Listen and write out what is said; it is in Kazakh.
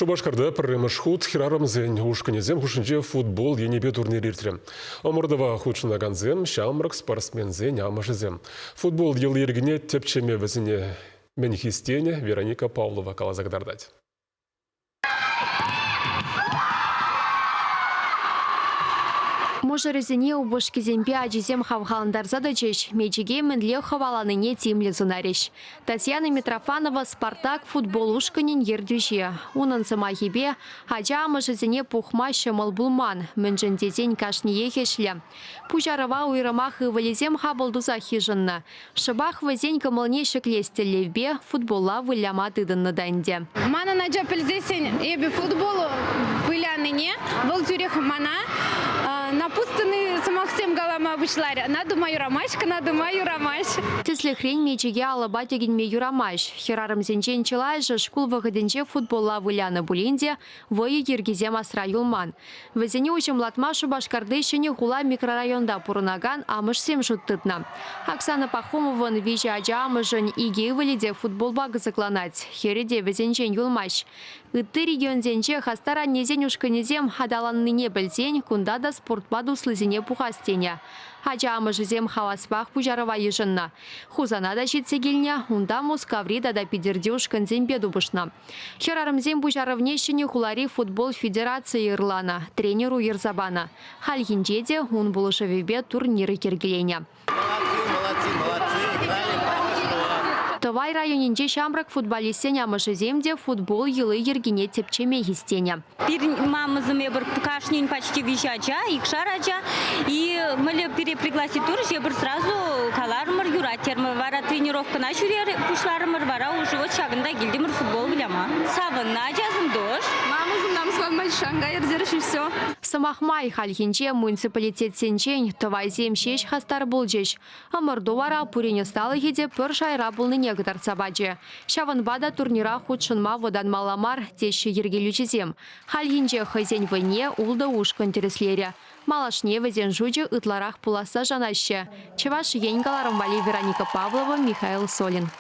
Шубашкарда пірреміш худ хирарамзен ушканезем хушынже футбол енебе турнир иртірі. Омырдыва худшынаганзем шамрық спортсмензен амышызем. Футбол ел ергіне тепчеме візіне менхистене Вероника Павлова калазагдардать. Можерезіне у бошкеземпе ажизем хавхаландарза да чеш, мечеге мінле хаваланыне тимлі зунареш. Татьяна Митрофанова Спартак футбол ушканен ердюже. Унын сымахибе, ажа амышызіне пухма шымыл булман, мінжіндезен кашни ехешлі. Пужарова уйрымах и валезем хабылдуза хижынна. Шыбах вазен кымылне шеклестелевбе футболла выляма тыдынны данде. Мана наджа пілзесен ебе футболу выляныне, был тюрех мана. Напустаны самахсем галама вышлари. Надумаю рамаш. Тесле хрень мечеге алаба тегенме юрамаш. Херарым зенчен чылайжы шкул вағыденче футболла выляны булинде войы ергезем асра юлман. Везене учым латма Шубашкарды шене хула микрорайонда пурунаган амыш сем жуттытна. Оксана Пахомован вижи ажа амышын иге выледе футболба гызыкланать. Хереде везенчен юлмаш. Ытты регионзенче хастара незен ушканезем хадаланныне білзен кунда да спортбаду слызине пухастене. Ажа амышызем хаваспах пужарова ежынна. Хузана да жетсегелне, унда Москаврида да пидерде ушканзем беду бышна. Херарымзем пужаровнещине хулари футбол федерации Ирлана, тренеру Ерзабана. Хальхинчеде он булышевебе турниры кергелене. Тывай районинче шамрак футболистен амышыземде футбол елы ергене тепчеме хистене. Пир мамызыме бір кашнин почти вещача, икшаража, и мы перепригласить тур, я бір сразу калармыр юратермы, вара тренировка на шурер, пушлармыр, вара уже вот шагында гильдимыр футбол біляма. Савынна жазым дош. Мамызым нам славмай шанга ердерші все. Самахмай хальхинче муниципалитет сенчен тывайзем шеш хастар булжеш. Амырдувара пурене сталы хеде пөр шайра булныне гыдарцабаджи. Шаванбада турнира худшынма водан маламар теші ергелючезем. Хальхинче хайзен войне улда ушкан тереслере. Малашне везен жуджи ытларах пуласа жанаще. Чеваш енгаларым вали Вероника Павлова, Михаил Солин.